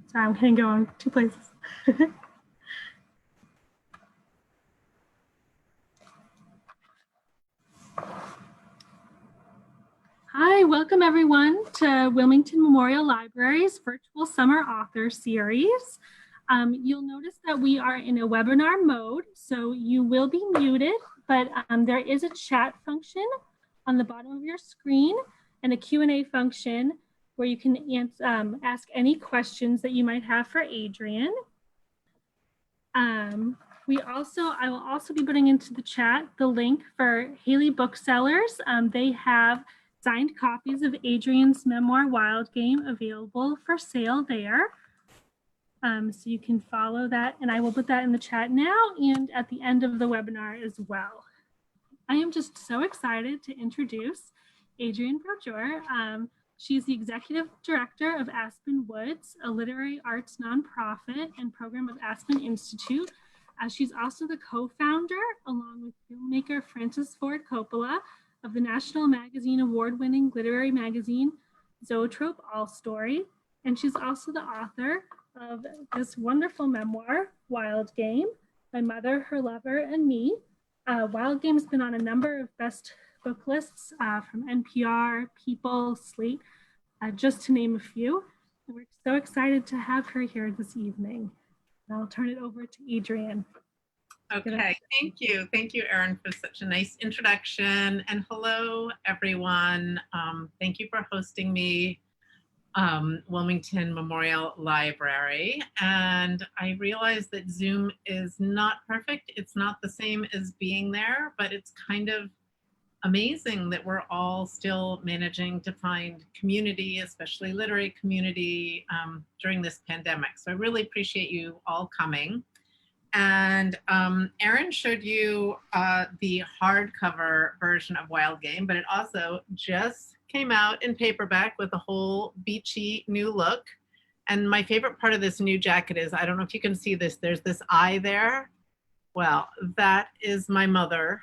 Sorry, I'm going to go on two places. Hi, welcome everyone to Wilmington Memorial Library's virtual summer author series. You'll notice that we are in a webinar mode, so you will be muted, but there is a chat function on the bottom of your screen and a Q&A function where you can ask any questions that you might have for Adrienne. I will also be putting into the chat the link for Haley Booksellers. They have signed copies of Adrienne's memoir Wild Game available for sale there. So you can follow that, and I will put that in the chat now and at the end of the webinar as well. I am just so excited to introduce Adrienne Brodeur. She's the executive director of Aspen Woods, a literary arts nonprofit and program of Aspen Institute. She's also the co-founder, along with filmmaker Francis Ford Coppola, of the National Magazine Award-winning literary magazine Zoetrope All Story. And she's also the author of this wonderful memoir, Wild Game, My Mother, Her Lover, and Me. Wild Game's been on a number of best book lists from NPR, People, Slate, just to name a few. And we're so excited to have her here this evening. And I'll turn it over to Adrienne. Okay, thank you. Thank you, Erin, for such a nice introduction. And hello, everyone. Thank you for hosting me, Wilmington Memorial Library. And I realize that Zoom is not perfect. It's not the same as being there, but it's kind of amazing that we're all still managing to find community, especially literary community, during this pandemic. So I really appreciate you all coming. And Erin showed you the hardcover version of Wild Game, but it also just came out in paperback with a whole beachy new look. And my favorite part of this new jacket is, I don't know if you can see this, there's this eye there. Well, that is my mother,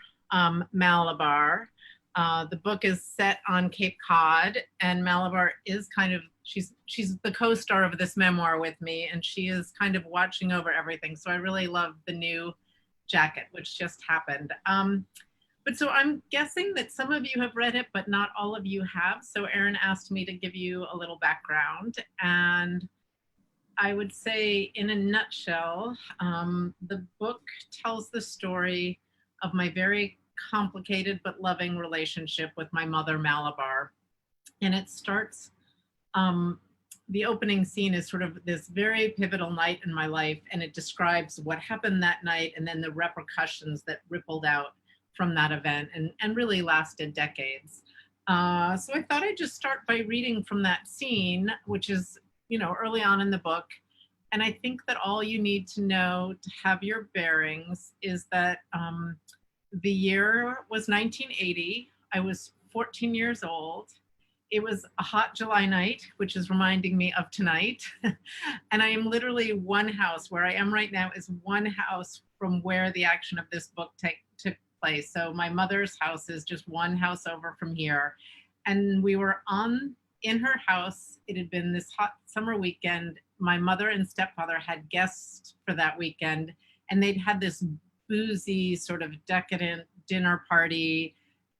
Malabar. The book is set on Cape Cod, and Malabar is kind of, she's the co-star of this memoir with me, and she is kind of watching over everything. So I really love the new jacket, which just happened. But so I'm guessing that some of you have read it, but not all of you have. So Erin asked me to give you a little background, and I would say in a nutshell, the book tells the story of my very complicated but loving relationship with my mother, Malabar. And it starts, the opening scene is sort of this very pivotal night in my life, and it describes what happened that night and then the repercussions that rippled out from that event and really lasted decades. So I thought I'd just start by reading from that scene, which is, you know, early on in the book. And I think that all you need to know to have your bearings is that the year was 1980. I was 14 years old. It was a hot July night, which is reminding me of tonight. And I am literally one house, where I am right now is one house from where the action of this book took place. So my mother's house is just one house over from here. And we were in her house. It had been this hot summer weekend. My mother and stepfather had guests for that weekend, and they'd had this boozy, sort of decadent dinner party.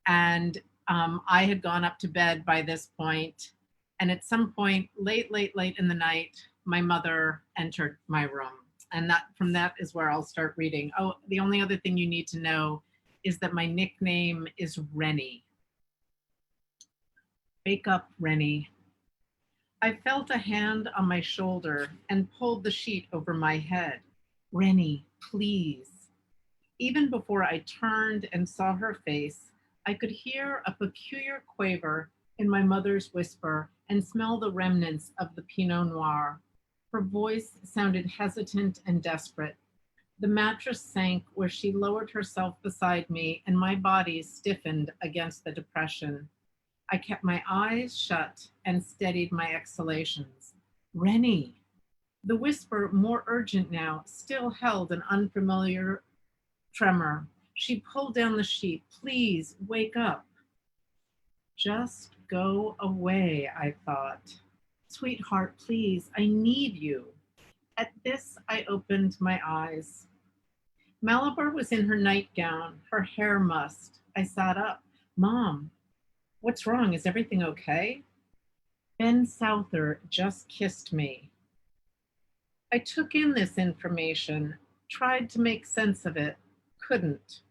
And I had gone up to bed by this point. And at some point, late in the night, my mother entered my room. And from that is where I'll start reading. Oh, the only other thing you need to know is that my nickname is Rennie. Wake up, Rennie. I felt a hand on my shoulder and pulled the sheet over my head. Rennie, please. Even before I turned and saw her face, I could hear a peculiar quaver in my mother's whisper and smell the remnants of the Pinot Noir. Her voice sounded hesitant and desperate. The mattress sank where she lowered herself beside me, and my body stiffened against the depression. I kept my eyes shut and steadied my exhalations. Rennie. The whisper, more urgent now, still held an unfamiliar tremor. She pulled down the sheet. Please, wake up. Just go away, I thought. Sweetheart, please, I need you. At this, I opened my eyes. Malabar was in her nightgown, her hair mussed. I sat up. Mom, what's wrong? Is everything okay? Ben Souther just kissed me. I took in this information, tried to make sense of it, couldn't.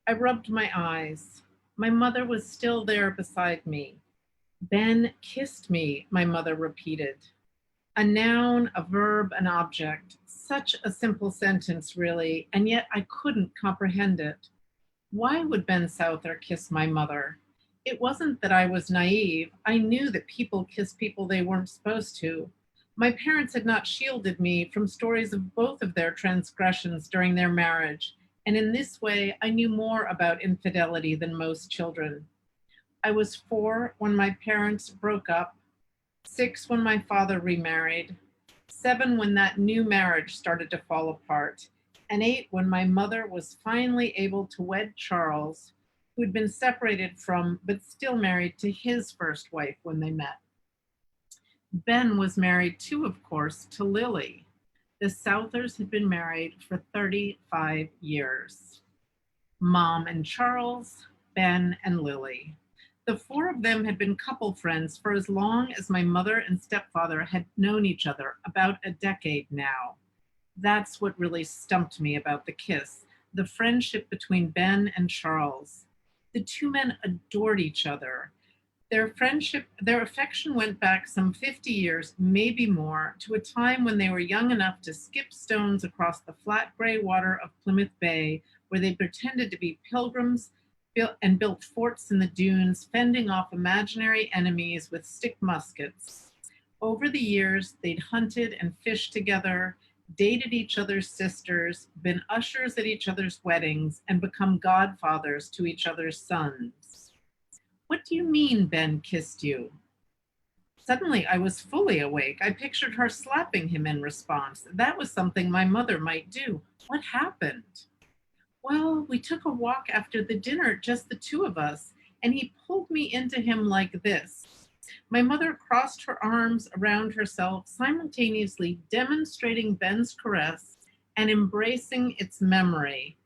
I rubbed my eyes. My mother was still there beside me. Ben kissed me, my mother repeated. A noun, a verb, an object. Such a simple sentence, really, and yet I couldn't comprehend it. Why would Ben Souther kiss my mother? It wasn't that I was naive. I knew that people kiss people they weren't supposed to. My parents had not shielded me from stories of both of their transgressions during their marriage, and in this way, I knew more about infidelity than most children. I was 4 when my parents broke up, 6 when my father remarried, 7 when that new marriage started to fall apart, and 8 when my mother was finally able to wed Charles, who'd been separated from but still married to his first wife when they met. Ben was married too, of course, to Lily. The Southers had been married for 35 years. Mom and Charles, Ben and Lily. The 4 of them had been couple friends for as long as my mother and stepfather had known each other, about a decade now. That's what really stumped me about the kiss, the friendship between Ben and Charles. The 2 men adored each other. Their affection went back some 50 years, maybe more, to a time when they were young enough to skip stones across the flat gray water of Plymouth Bay, where they pretended to be pilgrims and built forts in the dunes, fending off imaginary enemies with stick muskets. Over the years, they'd hunted and fished together, dated each other's sisters, been ushers at each other's weddings, and become godfathers to each other's sons. What do you mean Ben kissed you? Suddenly, I was fully awake. I pictured her slapping him in response. That was something my mother might do. What happened? Well, we took a walk after the dinner, just the 2 of us, and he pulled me into him like this. My mother crossed her arms around herself, simultaneously demonstrating Ben's caress and embracing its memory.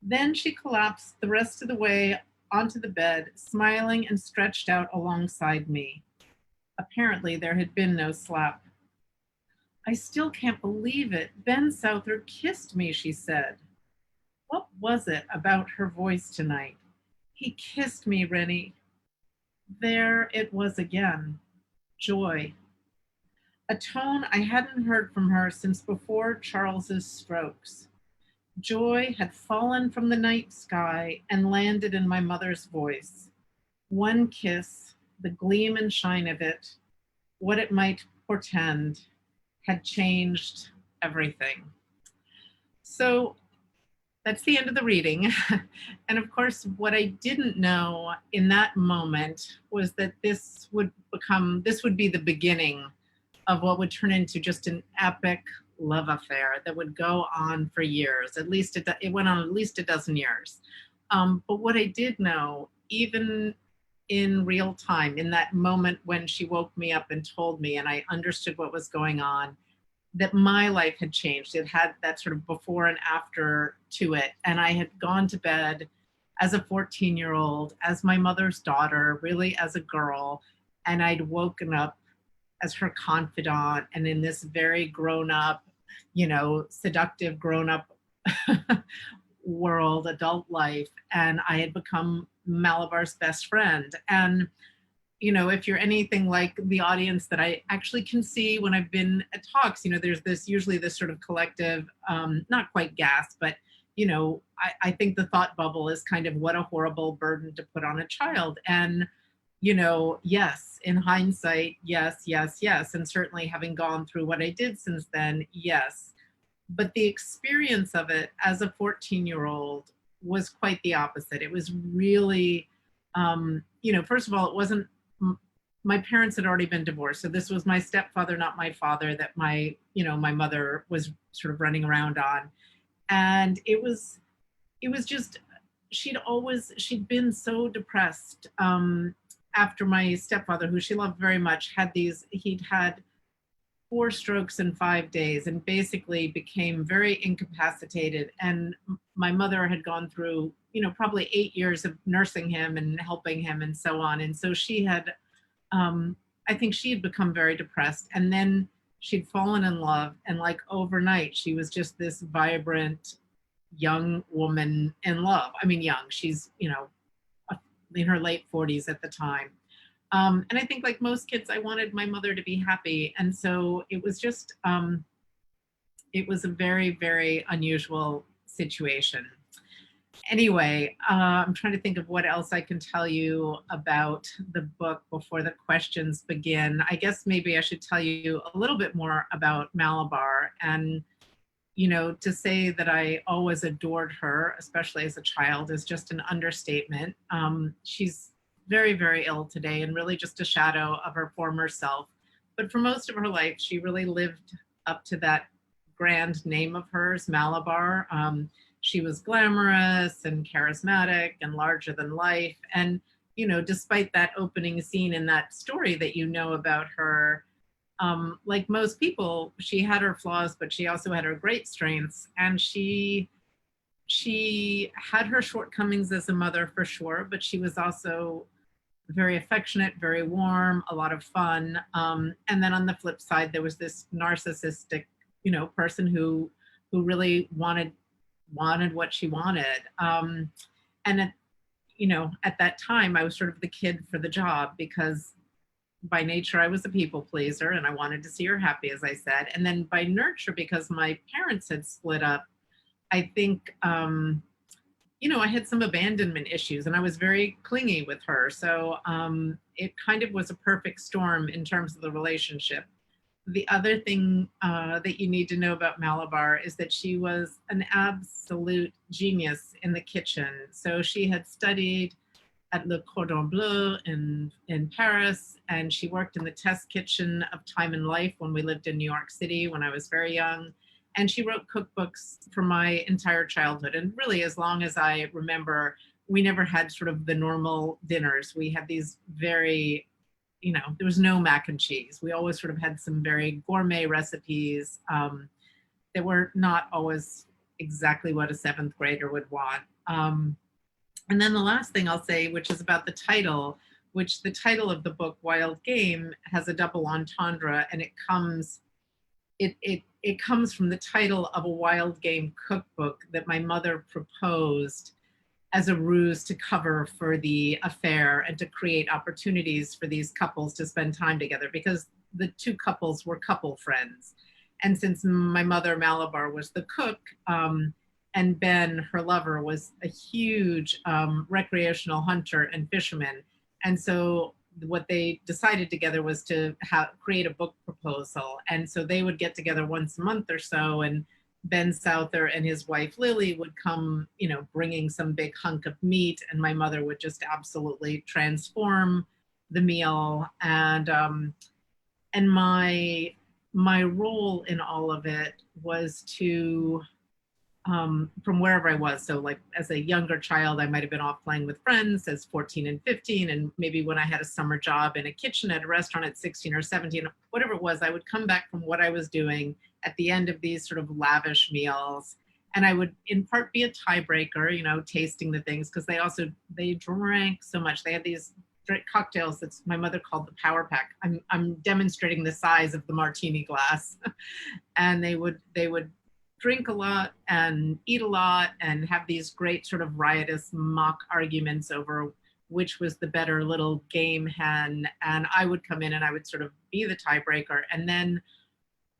Then she collapsed the rest of the way onto the bed, smiling and stretched out alongside me. Apparently, there had been no slap. I still can't believe it. Ben Souther kissed me, she said. What was it about her voice tonight? He kissed me, Rennie. There it was again. Joy. A tone I hadn't heard from her since before Charles's strokes. Joy had fallen from the night sky and landed in my mother's voice. One kiss, the gleam and shine of it, what it might portend, had changed everything. So that's the end of the reading. And of course, what I didn't know in that moment was that this would be the beginning of what would turn into just an epic love affair that would go on for years. At least it went on at least a dozen years. But what I did know, even in real time, in that moment when she woke me up and told me, and I understood what was going on, that my life had changed. It had that sort of before and after to it. And I had gone to bed as a 14-year-old, as my mother's daughter, really as a girl. And I'd woken up as her confidant and in this very grown up, seductive grown up world, adult life. And I had become Malabar's best friend. And if you're anything like the audience that I actually can see when I've been at talks, there's usually this sort of collective, not quite gasp, but, I think the thought bubble is kind of what a horrible burden to put on a child. And, yes, in hindsight, yes. And certainly having gone through what I did since then, yes. But the experience of it as a 14-year-old was quite the opposite. It was really, first of all, it wasn't, my parents had already been divorced. So this was my stepfather, not my father, that my mother was sort of running around on. And it was just, she'd been so depressed after my stepfather, who she loved very much, he'd had 4 strokes in 5 days and basically became very incapacitated. And my mother had gone through, probably 8 years of nursing him and helping him and so on. And so she had, I think she had become very depressed. And then she'd fallen in love. And like overnight, she was just this vibrant young woman in love. I mean, young, she's, in her late 40s at the time. And I think like most kids, I wanted my mother to be happy. And so it was just, it was a very, very unusual situation. Anyway, I'm trying to think of what else I can tell you about the book before the questions begin. I guess maybe I should tell you a little bit more about Malabar. And, to say that I always adored her, especially as a child, is just an understatement. She's very, very ill today and really just a shadow of her former self. But for most of her life, she really lived up to that grand name of hers, Malabar. She was glamorous and charismatic and larger than life. And, despite that opening scene in that story that about her, like most people, she had her flaws, but she also had her great strengths. And she had her shortcomings as a mother for sure, but she was also very affectionate, very warm, a lot of fun. And then on the flip side, there was this narcissistic, person who really wanted what she wanted. And at that time, I was sort of the kid for the job because by nature, I was a people pleaser and I wanted to see her happy, as I said. And then by nurture, because my parents had split up, I think, I had some abandonment issues and I was very clingy with her. So it kind of was a perfect storm in terms of the relationship. The other thing that you need to know about Malabar is that she was an absolute genius in the kitchen. So she had studied at Le Cordon Bleu in Paris, and she worked in the test kitchen of Time and Life when we lived in New York City when I was very young. And she wrote cookbooks for my entire childhood. And really, as long as I remember, we never had sort of the normal dinners. We had these very, there was no mac and cheese. We always sort of had some very gourmet recipes that were not always exactly what a 7th grader would want. And then the last thing I'll say, which is about the title, which the title of the book, Wild Game, has a double entendre, and it comes from the title of a wild game cookbook that my mother proposed as a ruse to cover for the affair and to create opportunities for these couples to spend time together, because the two couples were couple friends. And since my mother, Malabar, was the cook, and Ben, her lover, was a huge recreational hunter and fisherman. And so what they decided together was to create a book proposal. And so they would get together once a month or so, and Ben Souther and his wife Lily would come, bringing some big hunk of meat, and my mother would just absolutely transform the meal. And my role in all of it was to, from wherever I was. So like as a younger child, I might have been off playing with friends as 14 and 15. And maybe when I had a summer job in a kitchen at a restaurant at 16 or 17, whatever it was, I would come back from what I was doing at the end of these sort of lavish meals. And I would in part be a tiebreaker, tasting the things, because they drank so much. They had these cocktails that my mother called the power pack. I'm demonstrating the size of the martini glass. And they would drink a lot and eat a lot and have these great sort of riotous mock arguments over which was the better little game hen. And I would come in and I would sort of be the tiebreaker. And then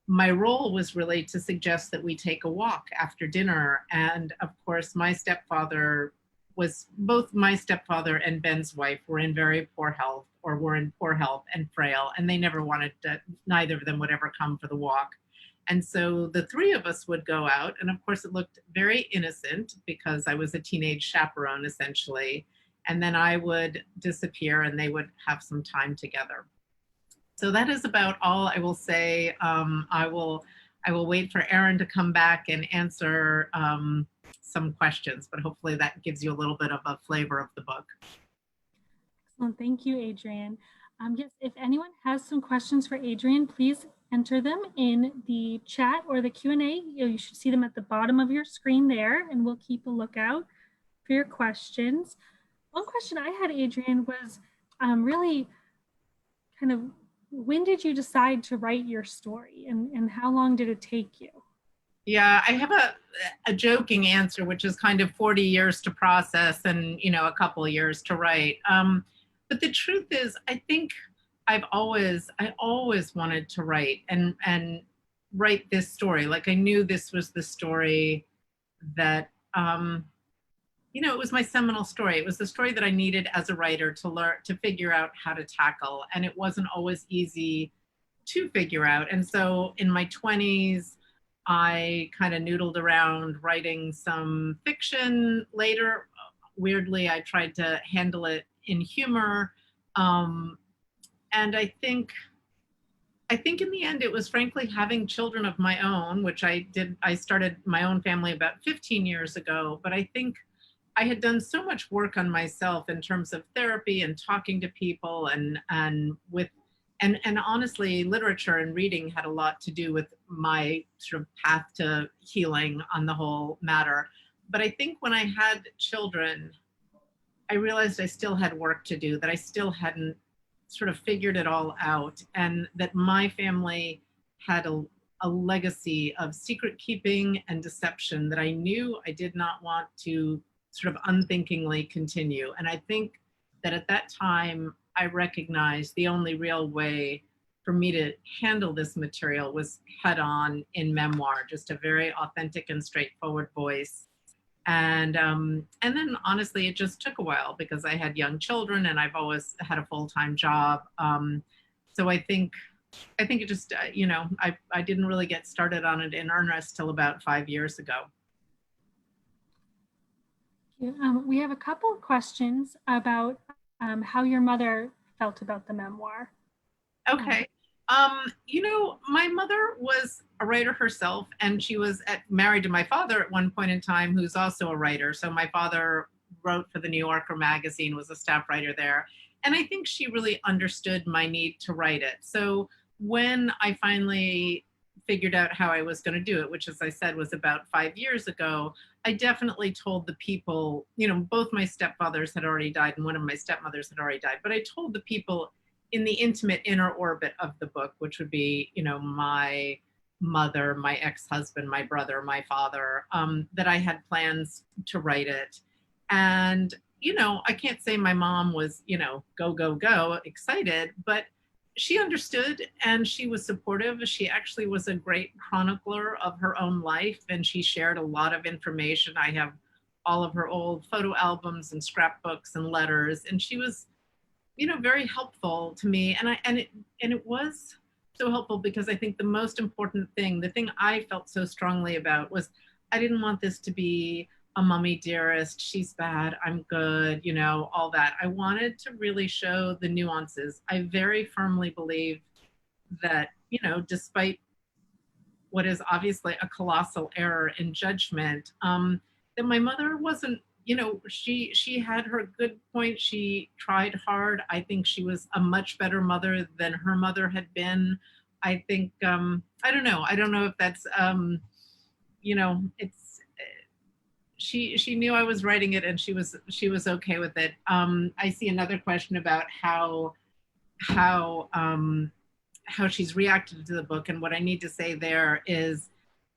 my role was really to suggest that we take a walk after dinner. And of course, both my stepfather and Ben's wife were in very poor health, or were in poor health and frail. And they never wanted to, neither of them would ever come for the walk. And so the three of us would go out, and of course it looked very innocent because I was a teenage chaperone essentially. And then I would disappear and they would have some time together. So that is about all I will say. I will wait for Erin to come back and answer some questions, but hopefully that gives you a little bit of a flavor of the book. Excellent. Thank you, Adrienne. Yes, if anyone has some questions for Adrienne, please enter them in the chat or the Q&A. You should see them at the bottom of your screen there, and we'll keep a lookout for your questions. One question I had, Adrienne, was really kind of, when did you decide to write your story, and how long did it take you? Yeah, I have a joking answer, which is kind of 40 years to process and, a couple of years to write. But the truth is, I think I always wanted to write and write this story. Like I knew this was the story that, it was my seminal story. It was the story that I needed as a writer to learn, to figure out how to tackle. And it wasn't always easy to figure out. And so in my 20s, I kind of noodled around writing some fiction. Later, weirdly, I tried to handle it in humor. And I think in the end, it was frankly having children of my own, which I did. I started my own family about 15 years ago, but I think I had done so much work on myself in terms of therapy and talking to people and honestly, literature and reading had a lot to do with my sort of path to healing on the whole matter. But I think when I had children, I realized I still had work to do, that I still hadn't sort of figured it all out, and that my family had a legacy of secret keeping and deception that I knew I did not want to sort of unthinkingly continue. And I think that at that time, I recognized the only real way for me to handle this material was head on in memoir, just a very authentic and straightforward voice. And then honestly, it just took a while because I had young children and I've always had a full-time job. So I think it just, I didn't really get started on it in earnest till about 5 years ago. We have a couple of questions about how your mother felt about the memoir. Okay. My mother was a writer herself, and she was married to my father at one point in time, who's also a writer. So my father wrote for the New Yorker magazine, was a staff writer there. And I think she really understood my need to write it. So when I finally figured out how I was going to do it, which, as I said, was about 5 years ago, I definitely told the people, both my stepfathers had already died and one of my stepmothers had already died, but I told the people in the intimate inner orbit of the book, which would be, my mother, my ex-husband, my brother, my father, that I had plans to write it. And, I can't say my mom was, go, go, go, excited, but she understood and she was supportive. She actually was a great chronicler of her own life, and she shared a lot of information. I have all of her old photo albums and scrapbooks and letters, and she was, very helpful to me. And it was so helpful because I think the most important thing, the thing I felt so strongly about, was I didn't want this to be a mommy dearest, she's bad, I'm good, all that. I wanted to really show the nuances. I very firmly believe that, despite what is obviously a colossal error in judgment, that my mother wasn't, she had her good point. She tried hard. I think she was a much better mother than her mother had been. I think, I don't know. I don't know if that's, it's, she knew I was writing it and she was okay with it. I see another question about how she's reacted to the book. And what I need to say there is,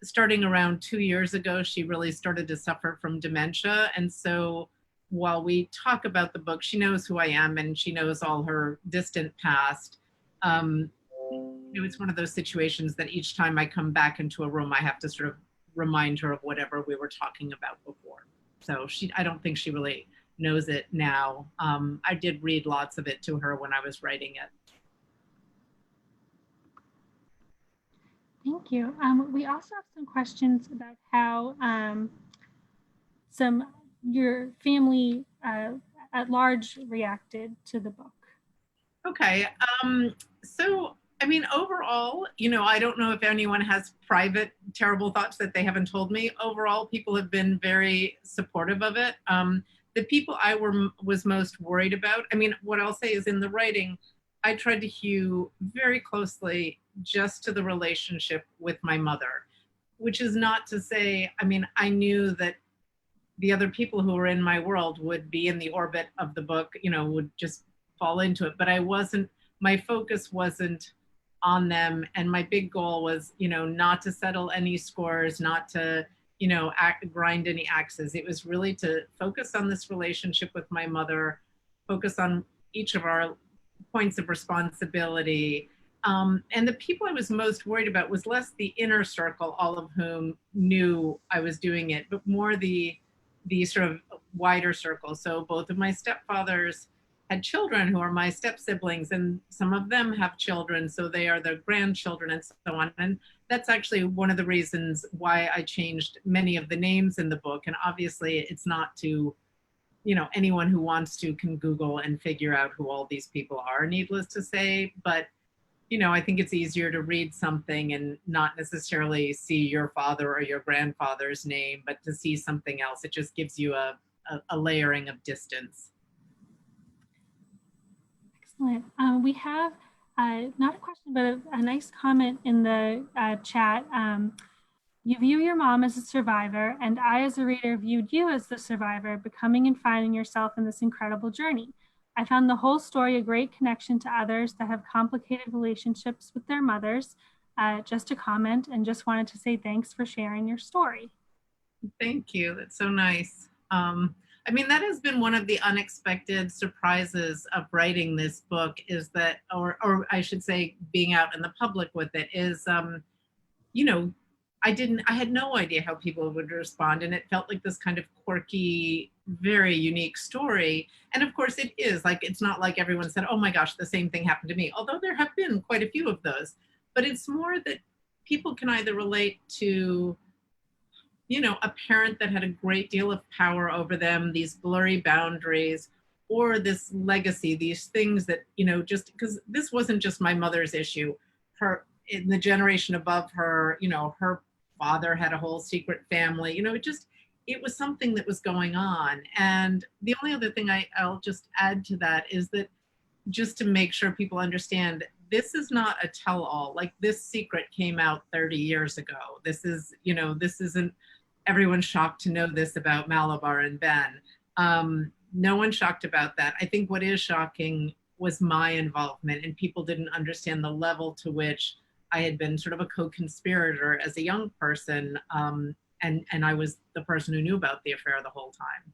starting around 2 years ago, she really started to suffer from dementia. And so while we talk about the book, she knows who I am and she knows all her distant past. It's one of those situations that each time I come back into a room, I have to sort of remind her of whatever we were talking about before. So I don't think she really knows it now. I did read lots of it to her when I was writing it. Thank you. We also have some questions about how your family at large reacted to the book. Okay. So, I mean, overall, I don't know if anyone has private, terrible thoughts that they haven't told me. Overall, people have been very supportive of it. the people I was most worried about, I mean, what I'll say is in the writing, I tried to hew very closely just to the relationship with my mother, which is not to say, I mean, I knew that the other people who were in my world would be in the orbit of the book, you know, would just fall into it. But I wasn't, my focus wasn't on them. And my big goal was, you know, not to settle any scores, not to, you know, grind any axes. It was really to focus on this relationship with my mother, focus on each of our points of responsibility. And the people I was most worried about was less the inner circle, all of whom knew I was doing it, but more the sort of wider circle. So both of my stepfathers had children who are my step siblings, and some of them have children, so they are their grandchildren and so on. And that's actually one of the reasons why I changed many of the names in the book. And obviously, it's not to, you know, anyone who wants to can Google and figure out who all these people are, needless to say. But you know, I think it's easier to read something and not necessarily see your father or your grandfather's name, but to see something else. It just gives you a layering of distance. Excellent. We have not a question, but a nice comment in the chat. You view your mom as a survivor, and I, as a reader, viewed you as the survivor, becoming and finding yourself in this incredible journey. I found the whole story a great connection to others that have complicated relationships with their mothers. Just a comment, and just wanted to say thanks for sharing your story. Thank you. That's so nice. I mean, that has been one of the unexpected surprises of writing this book is that, or I should say, being out in the public with it is, you know, I had no idea how people would respond. And it felt like this kind of quirky, very unique story. And of course it is, like, it's not like everyone said, oh my gosh, the same thing happened to me. Although there have been quite a few of those, but it's more that people can either relate to, you know, a parent that had a great deal of power over them, these blurry boundaries, or this legacy, these things that, you know, just because this wasn't just my mother's issue. Her, in the generation above her, you know, her father had a whole secret family, you know, it was something that was going on. And the only other thing I'll just add to that is that just to make sure people understand, this is not a tell-all. Like, this secret came out 30 years ago. This is, you know, this isn't everyone's shocked to know this about Malabar and Ben. No one's shocked about that. I think what is shocking was my involvement, and people didn't understand the level to which I had been sort of a co-conspirator as a young person, and I was the person who knew about the affair the whole time.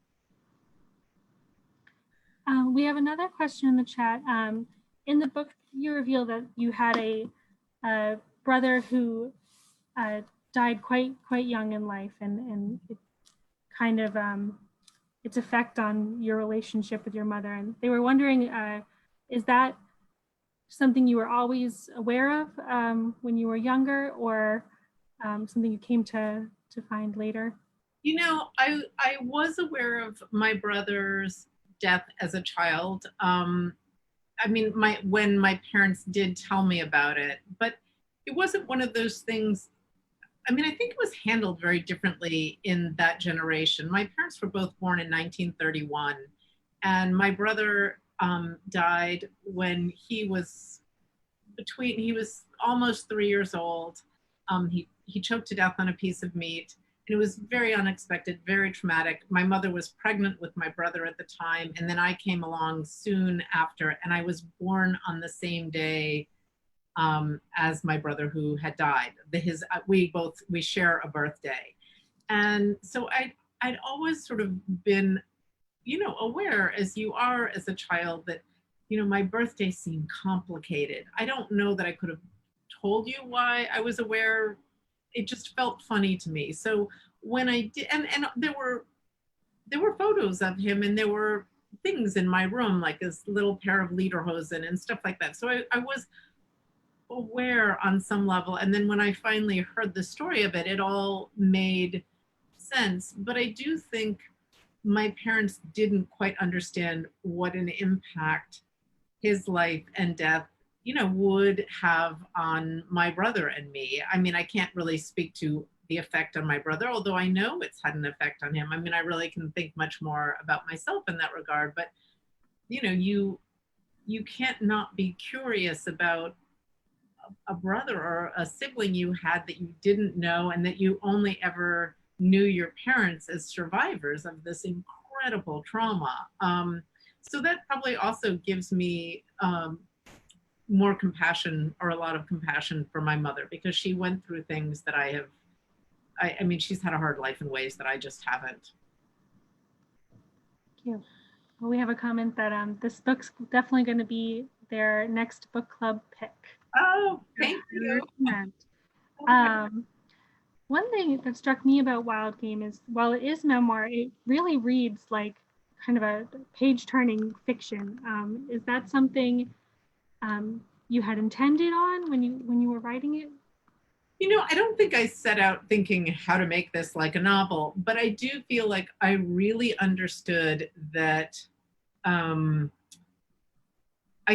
We have another question in the chat. In the book, you reveal that you had a brother who died quite young in life, and it kind of its effect on your relationship with your mother. And they were wondering, is that something you were always aware of when you were younger, or something you came to find later? You know, I was aware of my brother's death as a child. I mean, when my parents did tell me about it, but it wasn't one of those things. I mean, I think it was handled very differently in that generation. My parents were both born in 1931, and my brother died when he was almost 3 years old. He choked to death on a piece of meat. And it was very unexpected, very traumatic. My mother was pregnant with my brother at the time, and then I came along soon after, and I was born on the same day as my brother who had died. We share a birthday, and so I'd always sort of been, you know, aware, as you are as a child, that, you know, my birthday seemed complicated. I don't know that I could have told you why I was aware. It just felt funny to me. So when I did, and there were photos of him, and there were things in my room, like this little pair of lederhosen and stuff like that. So I was aware on some level. And then when I finally heard the story of it, it all made sense. But I do think my parents didn't quite understand what an impact his life and death, you know, would have on my brother and me. I mean, I can't really speak to the effect on my brother, although I know it's had an effect on him. I mean, I really can think much more about myself in that regard, but you can't not be curious about a brother or a sibling you had that you didn't know, and that you only ever knew your parents as survivors of this incredible trauma. So that probably also gives me more compassion, or a lot of compassion, for my mother, because she went through things that I mean, she's had a hard life in ways that I just haven't. Thank you. Well, we have a comment that this book's definitely going to be their next book club pick. Oh, thank you. One thing that struck me about Wild Game is, while it is memoir, it really reads like kind of a page-turning fiction. Is that something you had intended on when you were writing it? I don't think I set out thinking how to make this like a novel, but I do feel like I really understood that I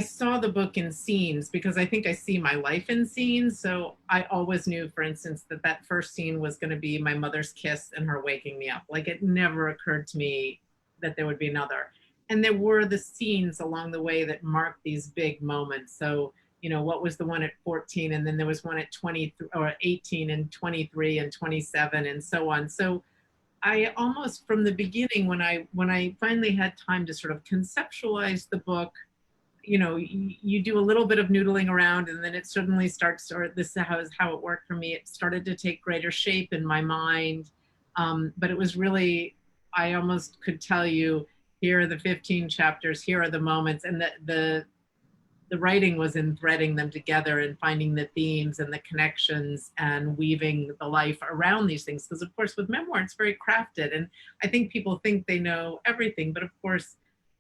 saw the book in scenes, because I think I see my life in scenes. So I always knew, for instance, that first scene was going to be my mother's kiss and her waking me up. Like, it never occurred to me that there would be another. And there were the scenes along the way that marked these big moments. So, what was the one at 14, and then there was one at 20 or 18 and 23 and 27 and so on. So I almost, from the beginning, when I finally had time to sort of conceptualize the book, you do a little bit of noodling around, and then it suddenly starts, or this is how it worked for me. It started to take greater shape in my mind. But it was really, I almost could tell you, here are the 15 chapters, here are the moments, and the writing was in threading them together and finding the themes and the connections and weaving the life around these things. Because of course with memoir, it's very crafted. And I think people think they know everything, but of course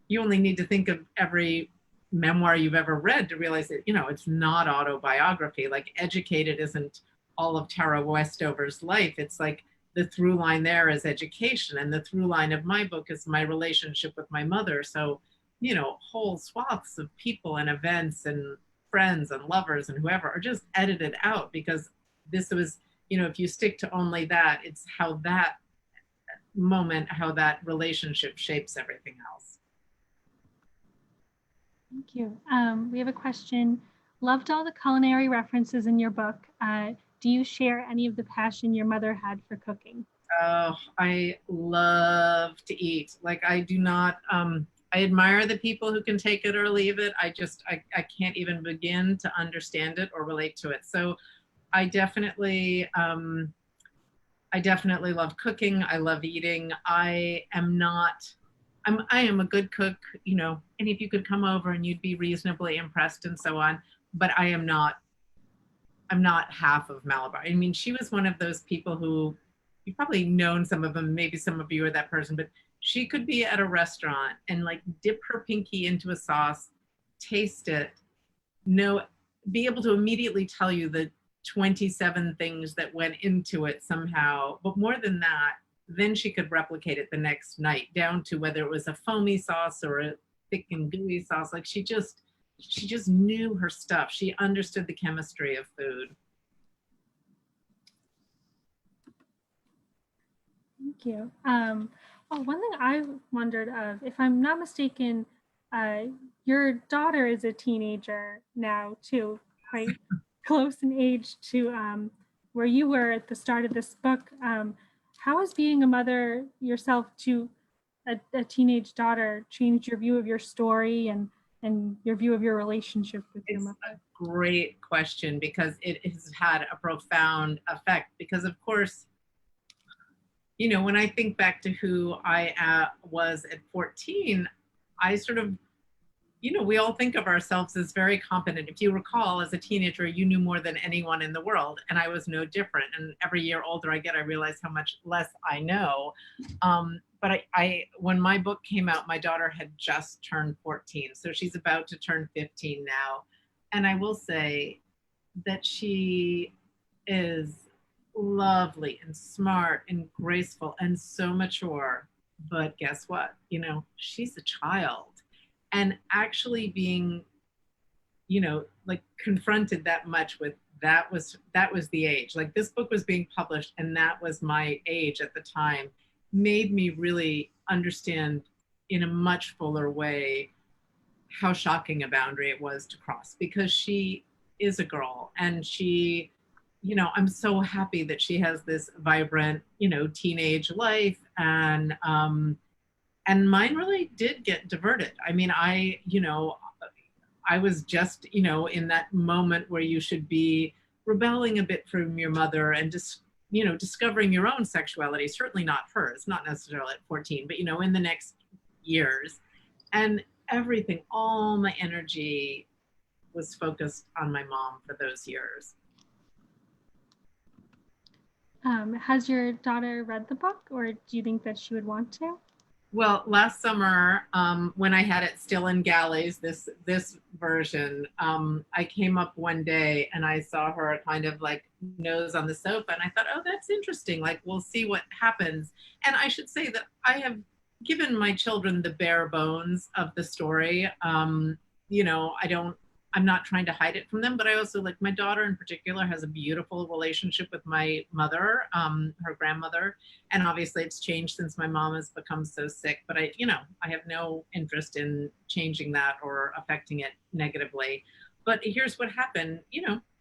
you only need to think of every memoir you've ever read to realize that, it's not autobiography. Like, Educated isn't all of Tara Westover's life. It's like the through line there is education. And the through line of my book is my relationship with my mother. So, whole swaths of people and events and friends and lovers and whoever are just edited out, because this was, if you stick to only that, it's how that moment, how that relationship shapes everything else. Thank you. We have a question. Loved all the culinary references in your book. Do you share any of the passion your mother had for cooking? Oh, I love to eat. Like, I do not, I admire the people who can take it or leave it. I can't even begin to understand it or relate to it. So I definitely love cooking. I love eating. I am a good cook, any of you could come over and you'd be reasonably impressed and so on, but I'm not half of Malabar. I mean, she was one of those people who, you've probably known some of them, maybe some of you are that person, but she could be at a restaurant and like dip her pinky into a sauce, taste it, be able to immediately tell you the 27 things that went into it somehow. But more than that, then she could replicate it the next night, down to whether it was a foamy sauce or a thick and gooey sauce. Like, she just knew her stuff. She understood the chemistry of food. Thank you. One thing I wondered of, if I'm not mistaken, your daughter is a teenager now too, quite close in age to where you were at the start of this book. How has being a mother yourself to a teenage daughter changed your view of your story and your view of your relationship with your mother? It's a great question, because it has had a profound effect. Because of course, when I think back to who I was at 14, I sort of, we all think of ourselves as very competent. If you recall, as a teenager, you knew more than anyone in the world, and I was no different. And every year older I get, I realize how much less I know. But when my book came out, my daughter had just turned 14. So she's about to turn 15 now. And I will say that she is lovely and smart and graceful and so mature. But guess what? She's a child. And actually being, like, confronted that much with that was the age. Like this book was being published and that was my age at the time, made me really understand in a much fuller way how shocking a boundary it was to cross, because she is a girl and she, I'm so happy that she has this vibrant, teenage life. And mine really did get diverted. I mean, I was just, in that moment where you should be rebelling a bit from your mother and just, discovering your own sexuality, certainly not hers, not necessarily at 14, but, in the next years. And everything, all my energy was focused on my mom for those years. Has your daughter read the book, or do you think that she would want to? Well, last summer, when I had it still in galleys, this version, I came up one day and I saw her kind of like nose on the sofa, and I thought, oh, that's interesting. Like, we'll see what happens. And I should say that I have given my children the bare bones of the story. I'm not trying to hide it from them, but I also, like, my daughter in particular has a beautiful relationship with my mother, her grandmother. And obviously it's changed since my mom has become so sick, but I have no interest in changing that or affecting it negatively. But here's what happened.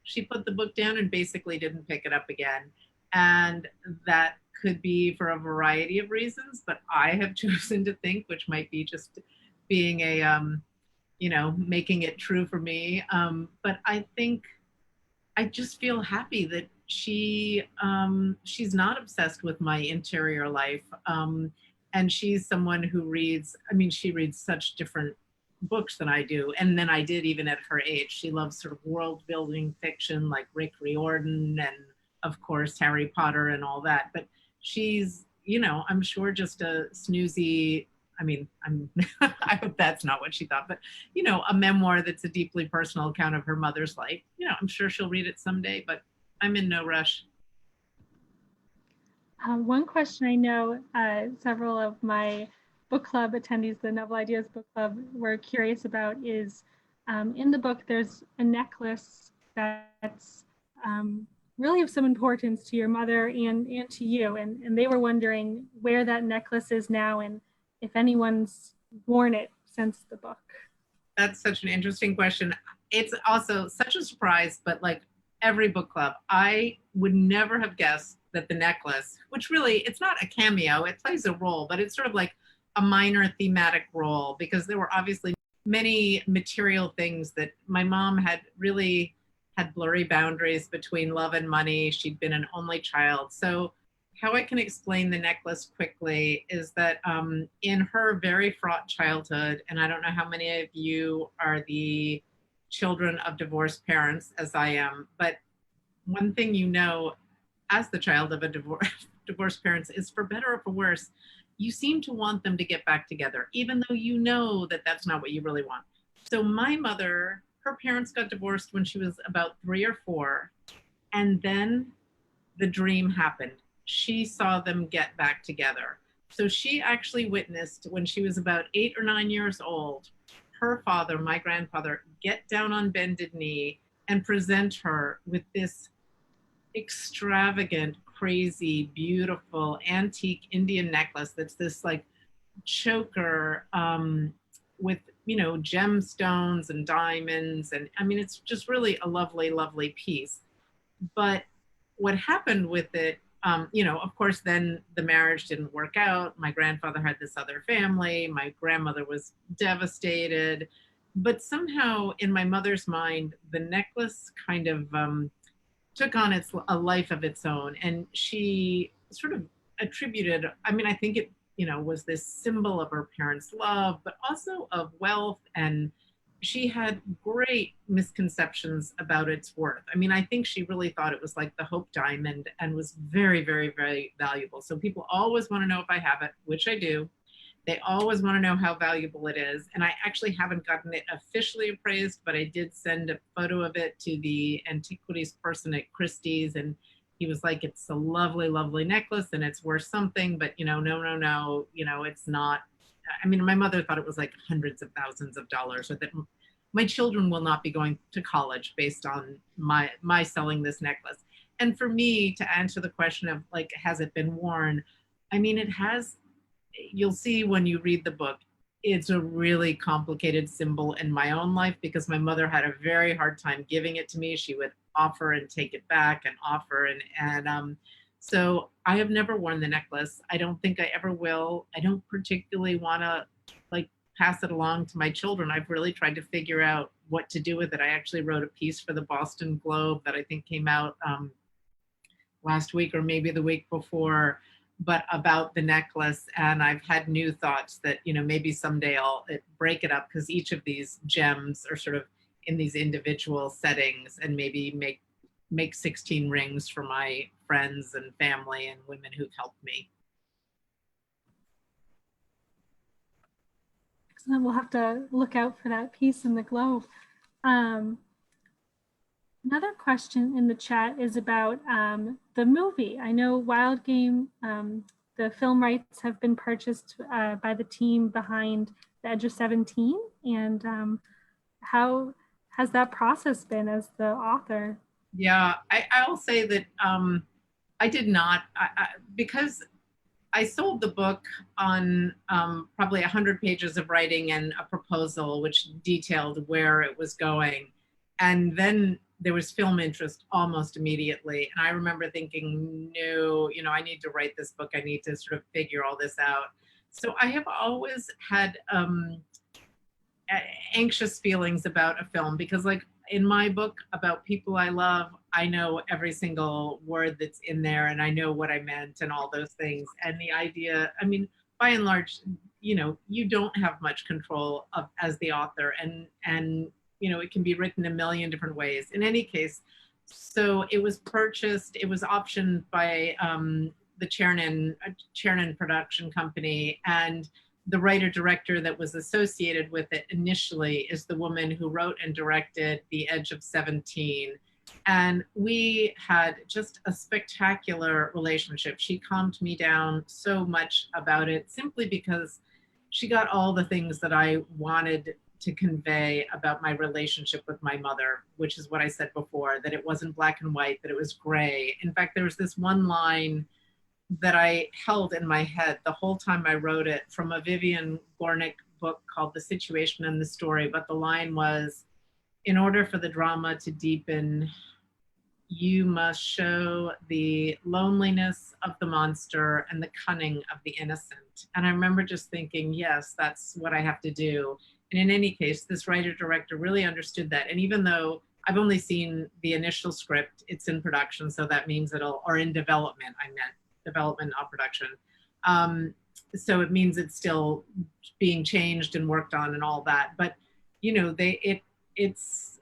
She put the book down and basically didn't pick it up again. And that could be for a variety of reasons, but I have chosen to think, which might be just being a, making it true for me. But I think I just feel happy that she's not obsessed with my interior life. And she's someone who reads, she reads such different books than I do. And then I did even at her age. She loves sort of world building fiction like Rick Riordan and of course Harry Potter and all that. But she's, I'm sure just a snoozy, I hope that's not what she thought, but, a memoir that's a deeply personal account of her mother's life. I'm sure she'll read it someday, but I'm in no rush. One question I know several of my book club attendees, the Novel Ideas Book Club, were curious about is in the book, there's a necklace that's really of some importance to your mother and to you. And they were wondering where that necklace is now and if anyone's worn it since the book. That's such an interesting question. It's also such a surprise, but like every book club, I would never have guessed that the necklace, which really, it's not a cameo, it plays a role, but it's sort of like a minor thematic role, because there were obviously many material things that my mom had really had blurry boundaries between love and money. She'd been an only child. So how I can explain the necklace quickly is that in her very fraught childhood, and I don't know how many of you are the children of divorced parents as I am, but one thing as the child of a divorced parents is, for better or for worse, you seem to want them to get back together, even though you know that that's not what you really want. So my mother, her parents got divorced when she was about 3 or 4, and then the dream happened. She saw them get back together. So she actually witnessed, when she was about 8 or 9 years old, her father, my grandfather, get down on bended knee and present her with this extravagant, crazy, beautiful, antique Indian necklace that's this like choker with, gemstones and diamonds. And it's just really a lovely, lovely piece. But what happened with it, of course, then the marriage didn't work out. My grandfather had this other family. My grandmother was devastated. But somehow in my mother's mind, the necklace kind of took on a life of its own. And she sort of attributed, I think it, was this symbol of her parents' love, but also of wealth. And she had great misconceptions about its worth. I think she really thought it was like the Hope Diamond and was very, very, very valuable. So people always want to know if I have it, which I do. They always want to know how valuable it is. And I actually haven't gotten it officially appraised, but I did send a photo of it to the antiquities person at Christie's. And he was like, it's a lovely, lovely necklace and it's worth something, but no, it's not. My mother thought it was like hundreds of thousands of dollars, or that my children will not be going to college based on my selling this necklace. And for me to answer the question of like, has it been worn? I mean, it has. You'll see when you read the book, it's a really complicated symbol in my own life because my mother had a very hard time giving it to me. She would offer and take it back and offer and so I have never worn the necklace. I don't think I ever will. I don't particularly want to like pass it along to my children. I've really tried to figure out what to do with it. I actually wrote a piece for the Boston Globe that I think came out last week or maybe the week before, but about the necklace. And I've had new thoughts that, you know, maybe someday I'll break it up because each of these gems are sort of in these individual settings and maybe make 16 rings for my friends and family and women who've helped me. Excellent. We'll have to look out for that piece in the Globe. Another question in the chat is about the movie. I know Wild Game, the film rights have been purchased by the team behind The Edge of 17. And how has that process been as the author? Yeah, I'll say that I did not, because I sold the book on probably 100 pages of writing and a proposal which detailed where it was going. And then there was film interest almost immediately. And I remember thinking, no, you know, I need to write this book. I need to sort of figure all this out. So I have always had anxious feelings about a film because like in my book about people I love, I know every single word that's in there and I know what I meant and all those things. And the idea, I mean, by and large, you know, you don't have much control of as the author and you know, it can be written a million different ways. In any case, so it was purchased, it was optioned by the Chernin production company, and the writer-director that was associated with it initially is the woman who wrote and directed The Edge of 17. And we had just a spectacular relationship. She calmed me down so much about it simply because she got all the things that I wanted to convey about my relationship with my mother, which is what I said before, that it wasn't black and white, that it was gray. In fact, there was this one line that I held in my head the whole time I wrote it from a Vivian Gornick book called The Situation and the Story. But the line was, in order for the drama to deepen, you must show the loneliness of the monster and the cunning of the innocent. And I remember just thinking, yes, that's what I have to do. And in any case, this writer-director really understood that. And even though I've only seen the initial script, it's in production, so that means or in development, I meant development, not production. So it means it's still being changed and worked on and all that. But, you know, it's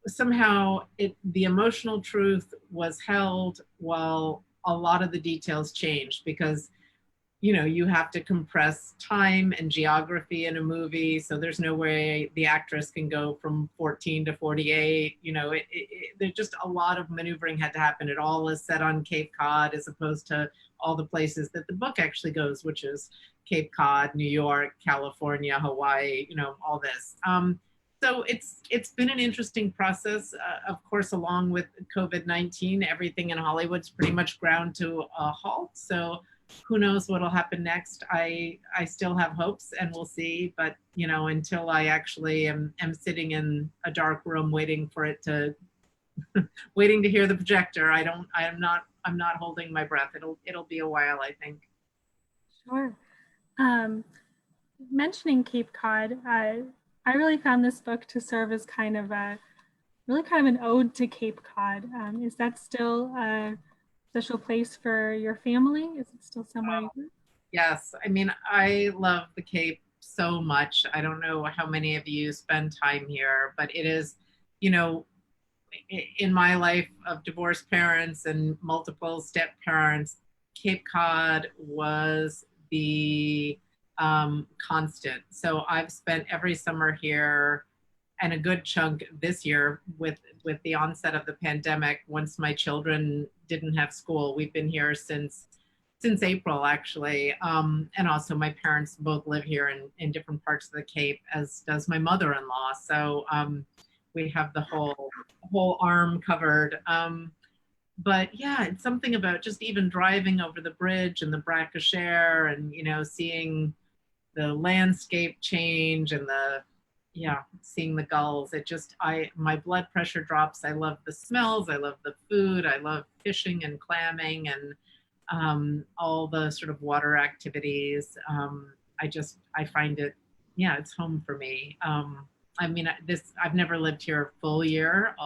somehow the emotional truth was held while a lot of the details changed because, you know, you have to compress time and geography in a movie. So there's no way the actress can go from 14 to 48. You know, there's just a lot of maneuvering had to happen. It all is set on Cape Cod as opposed to all the places that the book actually goes, which is Cape Cod, New York, California, Hawaii, you know, all this. So it's been an interesting process. Of course, along with COVID-19, everything in Hollywood's pretty much ground to a halt. So who knows what'll happen next. I still have hopes and we'll see, but you know, until I actually am sitting in a dark room waiting for it to waiting to hear the projector, I'm not holding my breath. It'll be a while, I think. Sure. Mentioning Cape Cod, I really found this book to serve as kind of an ode to Cape Cod. Is that still a special place for your family? Is it still somewhere? Yes, I mean, I love the Cape so much. I don't know how many of you spend time here, but it is, you know, in my life of divorced parents and multiple step parents, Cape Cod was the constant. So I've spent every summer here and a good chunk this year with the onset of the pandemic. Once my children didn't have school, we've been here since since April, actually. And also my parents both live here in different parts of the Cape, as does my mother-in-law. So we have the whole arm covered. But yeah, it's something about just even driving over the bridge and the Brackish-Air and, seeing the landscape change and seeing the gulls. My blood pressure drops. I love the smells. I love the food. I love fishing and clamming and all the sort of water activities. I find it, yeah, it's home for me. I've never lived here a full year.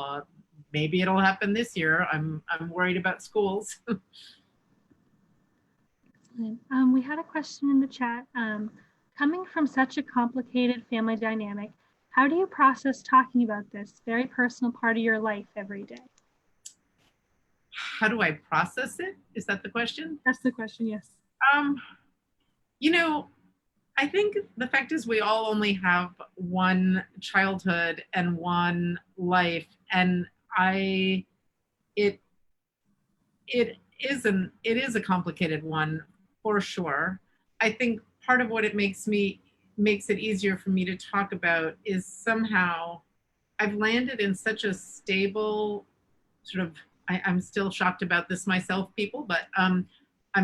Maybe it'll happen this year. I'm worried about schools. Excellent. We had a question in the chat. Coming from such a complicated family dynamic, how do you process talking about this very personal part of your life every day? How do I process it? Is that the question? That's the question, yes. I think the fact is we all only have one childhood and one life, and it is a complicated one for sure. I think part of what it makes it easier for me to talk about is somehow I've landed in such a stable sort of, I'm still shocked about this myself, people, but I'm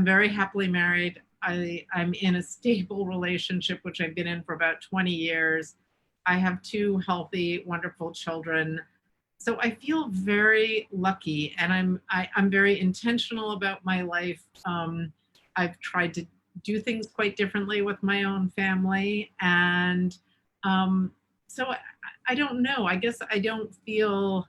very happily married. I'm in a stable relationship, which I've been in for about 20 years. I have 2 healthy, wonderful children. So I feel very lucky, and I'm very intentional about my life. I've tried to do things quite differently with my own family, and so I don't know. I guess I don't feel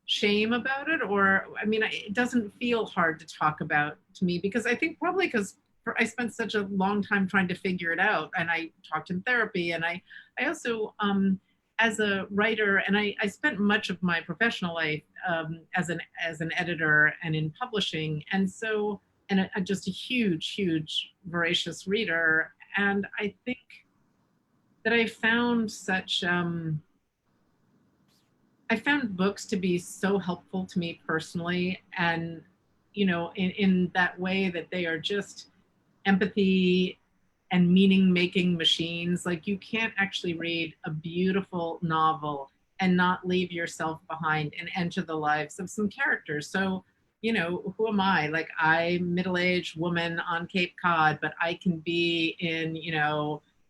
shame about it, or it doesn't feel hard to talk about to me, because I think probably because I spent such a long time trying to figure it out, and I talked in therapy, and I also as a writer, and I spent much of my professional life as an editor and in publishing, and so just a huge voracious reader, and I think that I found books to be so helpful to me personally, and in that way that they are just empathy and meaning-making machines. Like, you can't actually read a beautiful novel and not leave yourself behind and enter the lives of some characters. So, who am I? Like, I'm middle-aged woman on Cape Cod, but I can be in,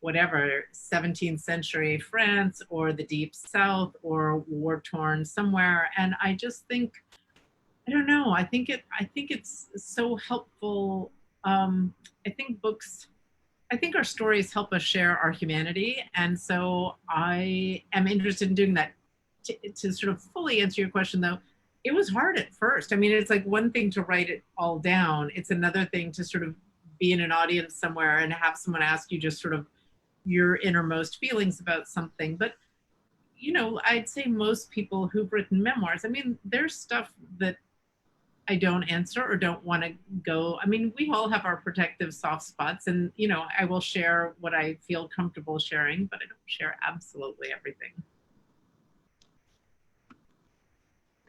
whatever, 17th century France or the Deep South or war-torn somewhere. And I just think, I don't know, I think it's so helpful. I think our stories help us share our humanity. And so I am interested in doing that. To sort of fully answer your question, though, it was hard at first. It's like one thing to write it all down. It's another thing to sort of be in an audience somewhere and have someone ask you just sort of your innermost feelings about something. But, I'd say most people who've written memoirs, there's stuff that I don't answer or don't want to go. We all have our protective soft spots, and, I will share what I feel comfortable sharing, but I don't share absolutely everything.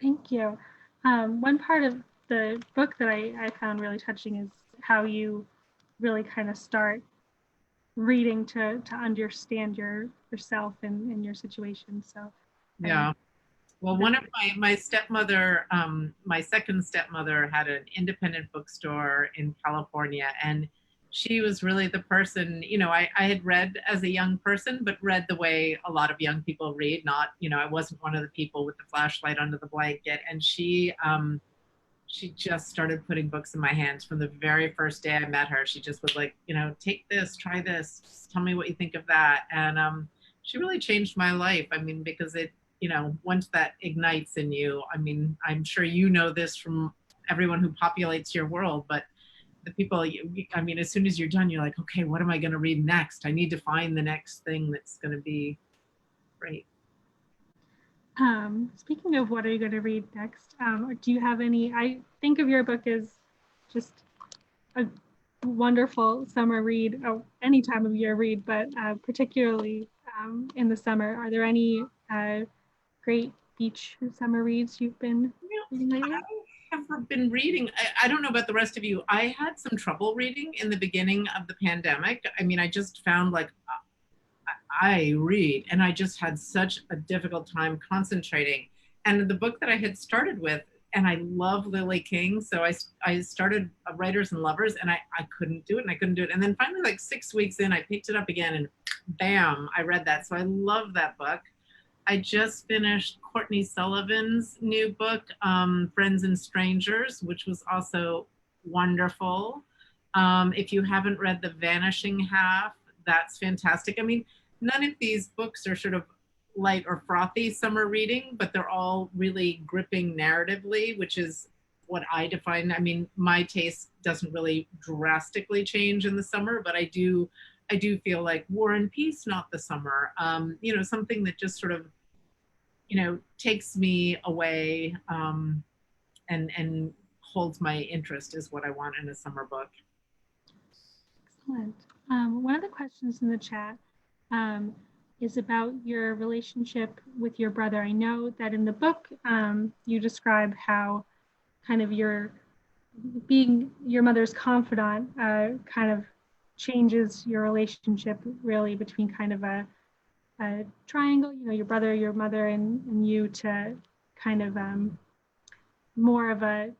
Thank you. One part of the book that I found really touching is how you really kind of start reading to understand yourself and your situation. So yeah. Well, one of my stepmother, my second stepmother, had an independent bookstore in California, and she was really the person, I had read as a young person, but read the way a lot of young people read, not, I wasn't one of the people with the flashlight under the blanket. And she just started putting books in my hands from the very first day I met her. She just was like, take this, try this, just tell me what you think of that. And she really changed my life. Because it, once that ignites in you, I'm sure this from everyone who populates your world, but the people, as soon as you're done, you're like, okay, what am I going to read next? I need to find the next thing that's going to be great. Speaking of what are you going to read next, do you have any, I think of your book as just a wonderful summer read, any time of year read, but particularly in the summer. Are there any great beach summer reads you've been reading lately? have been reading. I don't know about the rest of you. I had some trouble reading in the beginning of the pandemic. I mean, I just found like I read and I just had such a difficult time concentrating. And the book that I had started with, and I love Lily King, so I started Writers and Lovers, and I couldn't do it, and I couldn't do it. And then finally, like 6 weeks in, I picked it up again, and bam, I read that. So I love that book. I just finished Courtney Sullivan's new book, Friends and Strangers, which was also wonderful. If you haven't read The Vanishing Half, that's fantastic. I mean, none of these books are sort of light or frothy summer reading, but they're all really gripping narratively, which is what I define. I mean, my taste doesn't really drastically change in the summer, but I do feel like War and Peace, not the summer. You know, something that just sort of, you know, takes me away and holds my interest is what I want in a summer book. Excellent. One of the questions in the chat is about your relationship with your brother. I know that in the book, you describe how kind of your being your mother's confidant kind of changes your relationship really between kind of a triangle, you know, your brother, your mother, and you, to kind of more of a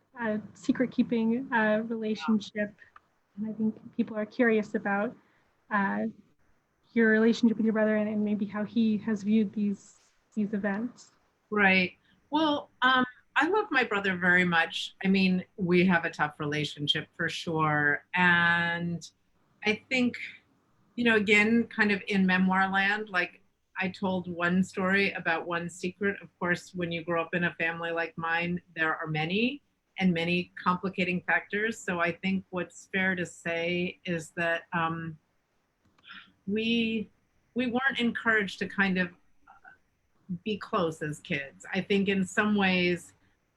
secret keeping relationship. And I think people are curious about your relationship with your brother and maybe how he has viewed these events. Right. Well, I love my brother very much. I mean, we have a tough relationship for sure. And I think, you know, again, kind of in memoir land, like I told one story about one secret. Of course, when you grow up in a family like mine, there are many and many complicating factors. So I think what's fair to say is that we weren't encouraged to kind of be close as kids. I think in some ways,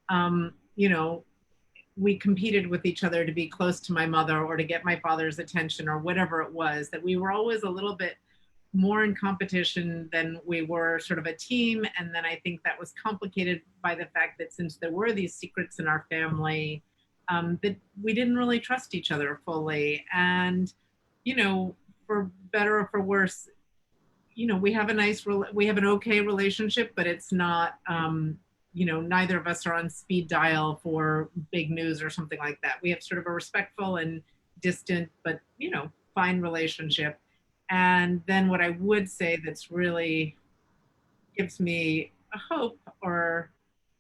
you know, we competed with each other to be close to my mother or to get my father's attention or whatever it was, that we were always a little bit more in competition than we were sort of a team. And then I think that was complicated by the fact that since there were these secrets in our family, that we didn't really trust each other fully. And, you know, for better or for worse, you know, we have an okay relationship, but it's not, you know, neither of us are on speed dial for big news or something like that. We have sort of a respectful and distant, but, you know, fine relationship. And then what I would say that's really gives me a hope, or,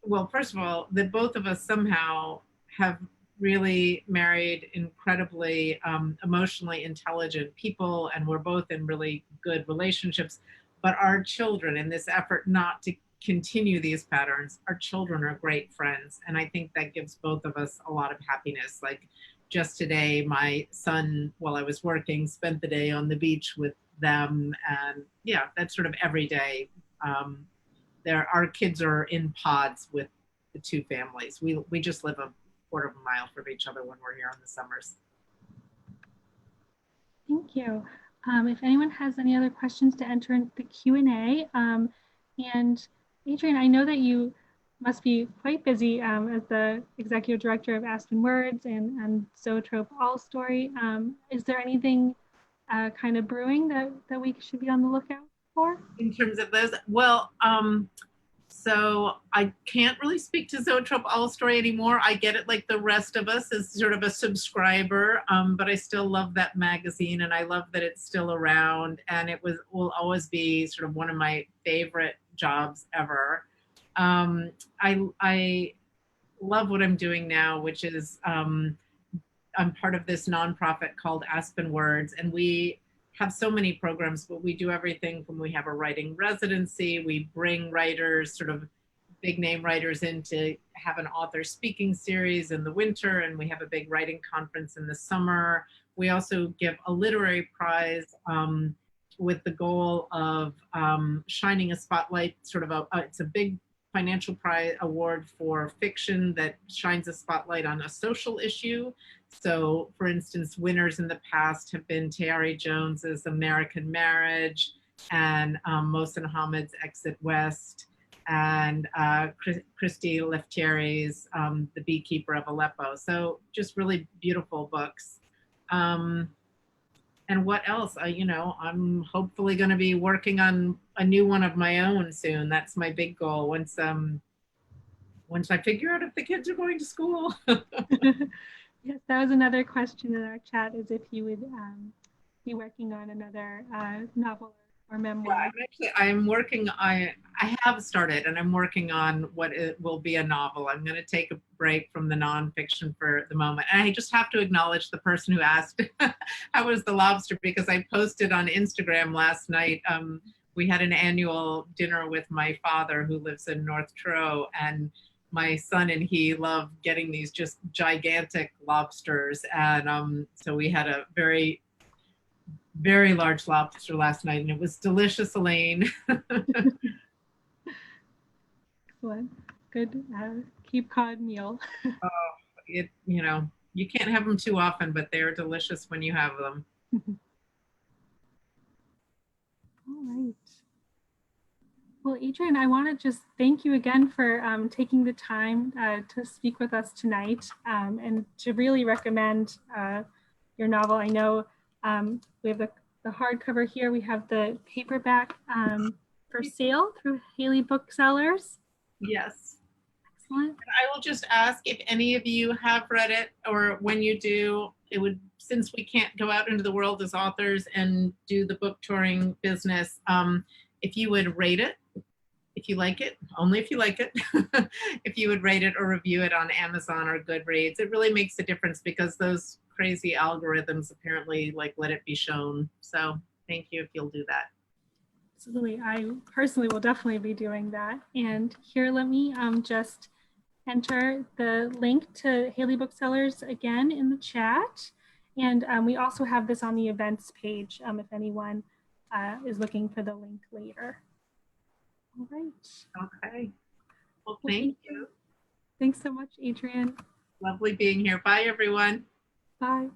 well, first of all, that both of us somehow have really married incredibly emotionally intelligent people, and we're both in really good relationships. But our children, in this effort not to continue these patterns, our children are great friends. And I think that gives both of us a lot of happiness. Like just today, my son, while I was working, spent the day on the beach with them. And yeah, that's sort of every day. Our kids are in pods with the two families. We just live a quarter of a mile from each other when we're here in the summers. Thank you. If anyone has any other questions, to enter in the Q&A. And Adrienne, I know that you must be quite busy as the executive director of Aspen Words and Zoetrope All Story. Is there anything kind of brewing that we should be on the lookout for? In terms of those, well, so I can't really speak to Zoetrope All Story anymore. I get it like the rest of us as sort of a subscriber, but I still love that magazine, and I love that it's still around, and will always be sort of one of my favorite jobs ever. I love what I'm doing now, which is I'm part of this nonprofit called Aspen Words, and we have so many programs, but we do everything from, we have a writing residency, we bring writers, sort of big name writers in to have an author speaking series in the winter, and we have a big writing conference in the summer. We also give a literary prize with the goal of shining a spotlight, sort of it's a big financial prize award for fiction that shines a spotlight on a social issue. So, for instance, winners in the past have been Tayari Jones's American Marriage and Mohsen Hamid's Exit West. and Christy Leftieri's The Beekeeper of Aleppo. So just really beautiful books. And what else? I'm hopefully going to be working on a new one of my own soon. That's my big goal once I figure out if the kids are going to school. Yes, that was another question in our chat, is if you would be working on another novel or memoir. Yeah, I'm working. I have started, and I'm working on what it will be a novel. I'm going to take a break from the nonfiction for the moment. And I just have to acknowledge the person who asked, "How was the lobster?" Because I posted on Instagram last night. We had an annual dinner with my father, who lives in North Truro, and my son and he love getting these just gigantic lobsters, and so we had a very large lobster last night, and it was delicious, Elaine. Excellent. Good Cape Cod meal. You can't have them too often, but they're delicious when you have them. All right. Well, Adrienne, I want to just thank you again for taking the time to speak with us tonight and to really recommend your novel. I know we have the hardcover here. We have the paperback for sale through Haley Booksellers. Yes. Excellent. And I will just ask if any of you have read it, or when you do, since we can't go out into the world as authors and do the book touring business, if you would rate it, if you like it, only if you like it, if you would rate it or review it on Amazon or Goodreads. It really makes a difference because those crazy algorithms apparently let it be shown. So thank you if you'll do that. Absolutely. I personally will definitely be doing that. And here, let me just enter the link to Haley Booksellers again in the chat. And we also have this on the events page if anyone is looking for the link later. All right. Okay. Well, thank you. Thanks so much, Adrienne. Lovely being here. Bye, everyone. Bye.